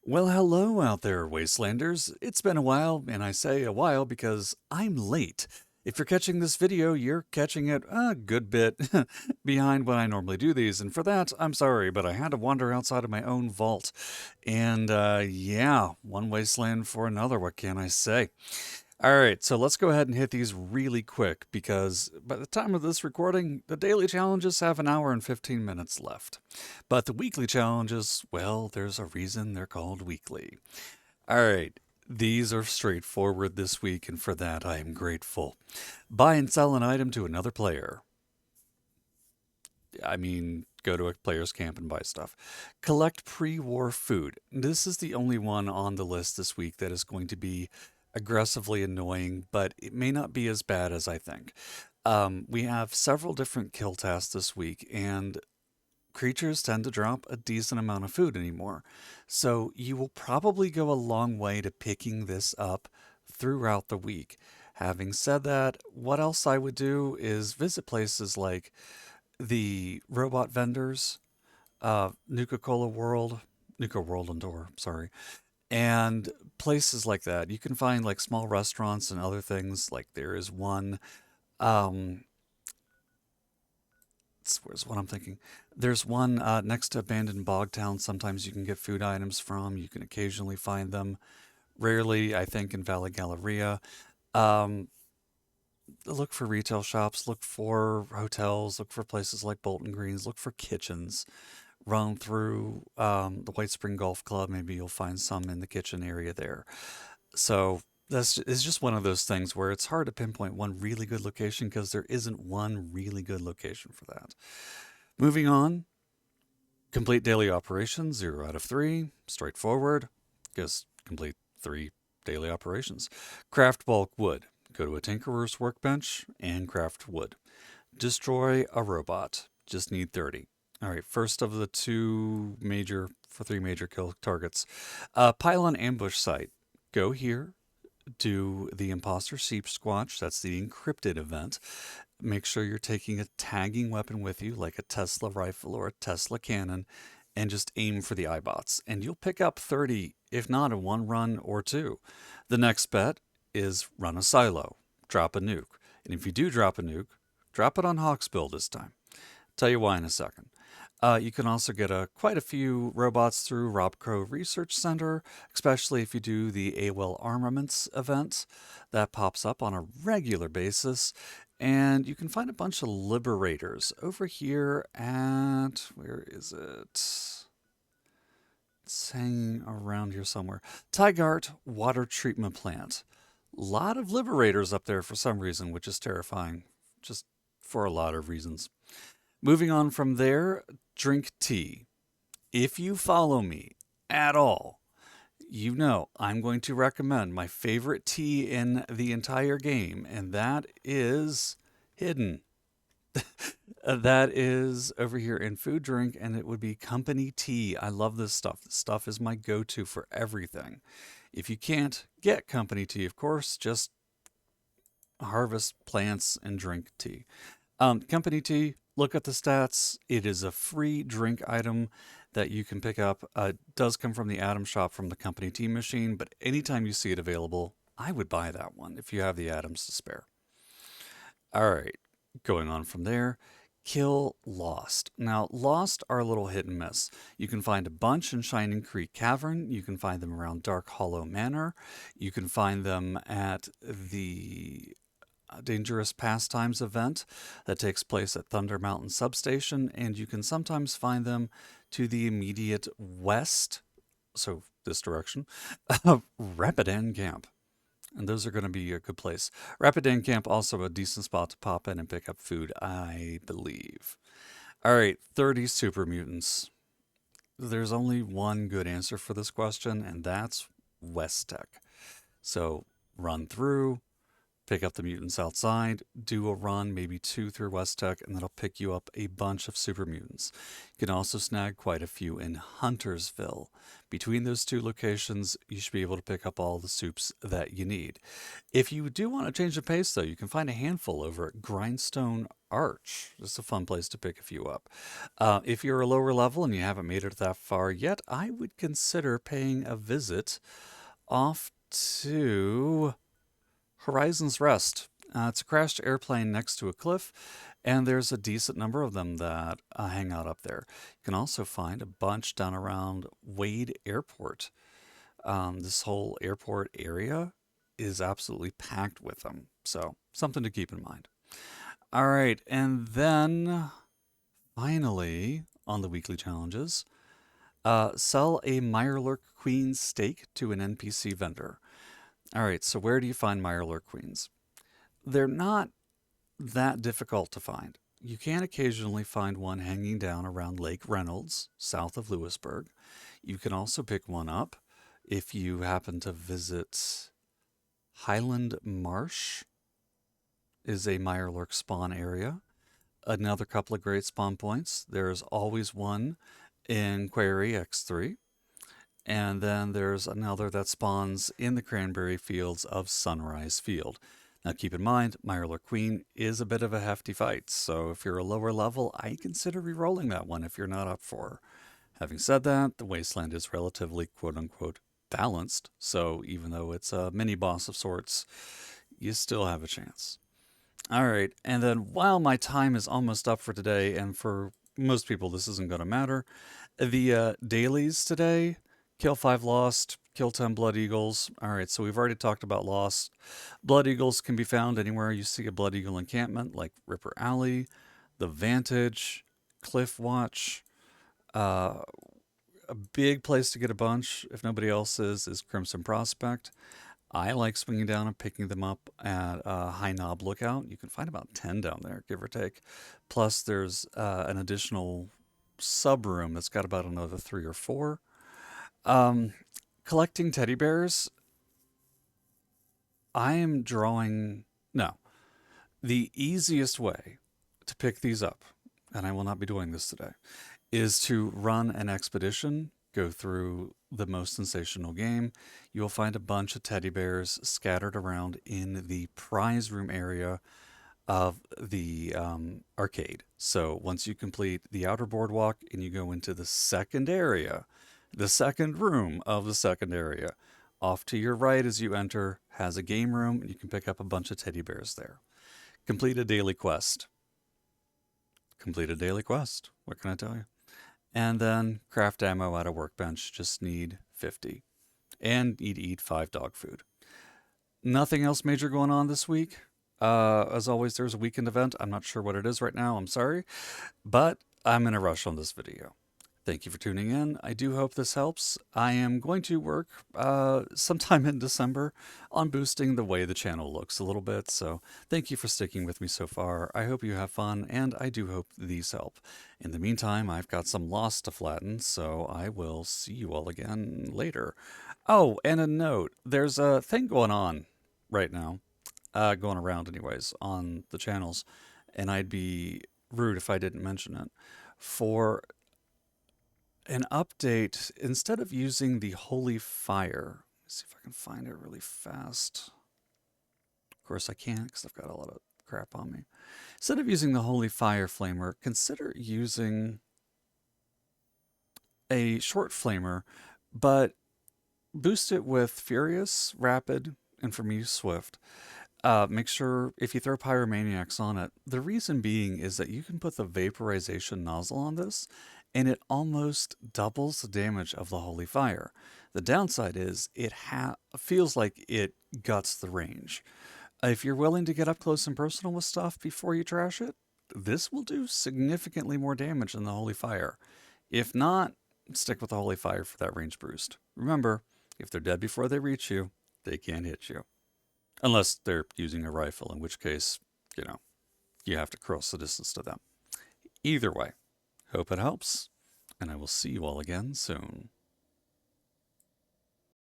Well, hello out there, Wastelanders. It's been a while, and I say a while because I'm late. If you're catching this video, you're catching it a good bit behind when I normally do these, and for that, I'm sorry, but I had to wander outside of my own vault. And yeah, one wasteland for another, what can I say? All right, so let's go ahead and hit these really quick because by the time of this recording, the daily challenges have an hour and 15 minutes left. But the weekly challenges, well, there's a reason they're called weekly. All right, these are straightforward this week, and for that I am grateful. Buy and sell an item to another player. I mean, go to a player's camp and buy stuff. Collect pre war food. This is the only one on the list this week that is going to be aggressively annoying, but it may not be as bad as I think. We have several different kill tasks this week, and creatures tend to drop a decent amount of food anymore. So you will probably go a long way to picking this up throughout the week. Having said that, what else I would do is visit places like the robot vendors, Nuka-Cola World, Nuka World and Door, sorry, and places like that. You can find like small restaurants and other things. Like there is one, um, where's what I'm thinking? There's one next to abandoned bog town. Sometimes you can get food items from. You can occasionally find them. Rarely, I think, in Valley Galleria. Um, look for retail shops, look for hotels, look for places like Bolton Greens, look for kitchens. Run through the White Spring Golf Club. Maybe you'll find some in the kitchen area there. So that's it's just one of those things where it's hard to pinpoint one really good location because there isn't one really good location for that. Moving on, complete daily operations, 0 out of 3, straightforward. Just complete 3 daily operations. Craft bulk wood. Go to a tinkerer's workbench and craft wood. Destroy a robot. Just need 30. All right, first of the three major kill targets. Pylon ambush site. Go here, do the imposter sheep squatch. That's the encrypted event. Make sure you're taking a tagging weapon with you, like a Tesla rifle or a Tesla cannon, and just aim for the iBots. And you'll pick up 30, if not in one run or two. The next bet is run a silo, drop a nuke. And if you do drop a nuke, drop it on Hawksbill this time. Tell you why in a second. You can also get quite a few robots through Rob Crow Research Center, especially if you do the AWEL Armaments event. That pops up on a regular basis. And you can find a bunch of liberators over here at, where is it? It's hanging around here somewhere. Tigart Water Treatment Plant. A lot of liberators up there for some reason, which is terrifying, just for a lot of reasons. Moving on from there, drink tea. If you follow me at all, you know I'm going to recommend my favorite tea in the entire game, and that is hidden. That is over here in food drink, and it would be company tea. I love this stuff. This stuff is my go to for everything. If you can't get company tea, of course, just harvest plants and drink tea. Company tea, look at the stats. It is a free drink item that you can pick up. It does come from the Atom Shop from the company tea machine, but anytime you see it available, I would buy that one if you have the atoms to spare. All right, going on from there. Kill Lost. Now, Lost are a little hit and miss. You can find a bunch in Shining Creek Cavern. You can find them around Dark Hollow Manor. You can find them at the Dangerous Pastimes event that takes place at Thunder Mountain Substation, and you can sometimes find them to the immediate west, so this direction, of Rapidan Camp. And those are going to be a good place. Rapidan Camp also a decent spot to pop in and pick up food, I believe. All right, 30 super mutants. There's only one good answer for this question, and that's West Tech. So run through, pick up the mutants outside, do a run, maybe two through West Tech, and that'll pick you up a bunch of super mutants. You can also snag quite a few in Huntersville. Between those two locations, you should be able to pick up all the soups that you need. If you do want to change the pace, though, you can find a handful over at Grindstone Arch. It's a fun place to pick a few up. If you're a lower level and you haven't made it that far yet, I would consider paying a visit off to Horizon's Rest. It's a crashed airplane next to a cliff, and there's a decent number of them that hang out up there. You can also find a bunch down around Wade Airport. This whole airport area is absolutely packed with them, so something to keep in mind. All right, and then finally on the weekly challenges, sell a Mirelurk Queen steak to an NPC vendor. All right, so where do you find Mirelurk Queens? They're not that difficult to find. You can occasionally find one hanging down around Lake Reynolds, south of Lewisburg. You can also pick one up if you happen to visit Highland Marsh, is a Mirelurk spawn area. Another couple of great spawn points. There's always one in Quarry X3. And then there's another that spawns in the cranberry fields of Sunrise Field. Now keep in mind, Mirelurk Queen is a bit of a hefty fight, so if you're a lower level, I consider re-rolling that one if you're not up for her. Having said that, the Wasteland is relatively quote-unquote balanced, so even though it's a mini-boss of sorts, you still have a chance. All right, and then while my time is almost up for today, and for most people this isn't going to matter, the dailies today: kill 5 Lost, kill 10 Blood Eagles. All right, so we've already talked about Lost. Blood Eagles can be found anywhere you see a Blood Eagle encampment, like Ripper Alley, The Vantage, Cliff Watch. A big place to get a bunch, if nobody else is Crimson Prospect. I like swinging down and picking them up at High Knob Lookout. You can find about 10 down there, give or take. Plus, there's an additional sub room that's got about another 3 or 4. Collecting teddy bears, I am drawing. No. The easiest way to pick these up, and I will not be doing this today, is to run an expedition, go through the most sensational game. You will find a bunch of teddy bears scattered around in the prize room area of the arcade. So once you complete the outer boardwalk and you go into the second area, the second room of the second area, off to your right as you enter has a game room, and you can pick up a bunch of teddy bears there. Complete a daily quest. Complete a daily quest. What can I tell you? And then craft ammo at a workbench. Just need 50. And you'd eat 5 dog food. Nothing else major going on this week. As always, there's a weekend event. I'm not sure what it is right now. I'm sorry. But I'm in a rush on this video. Thank you for tuning in. I do hope this helps. I am going to work sometime in December on boosting the way the channel looks a little bit. So thank you for sticking with me so far. I hope you have fun, and I do hope these help. In the meantime, I've got some loss to flatten, so I will see you all again later. Oh, and a note. There's a thing going on right now, going around anyways, on the channels, and I'd be rude if I didn't mention it. For an update, instead of using the Holy Fire, let's see if I can find it really fast. Of course I can't because I've got a lot of crap on me. Instead of using the Holy Fire Flamer, consider using a short flamer, but boost it with Furious, Rapid, and for me, Swift. Make sure if you throw Pyromaniacs on it, the reason being is that you can put the vaporization nozzle on this, and it almost doubles the damage of the Holy Fire. The downside is it feels like it guts the range. If you're willing to get up close and personal with stuff before you trash it, this will do significantly more damage than the Holy Fire. If not, stick with the Holy Fire for that range boost. Remember, if they're dead before they reach you, they can't hit you. Unless they're using a rifle, in which case, you have to cross the distance to them. Either way, hope it helps, and I will see you all again soon.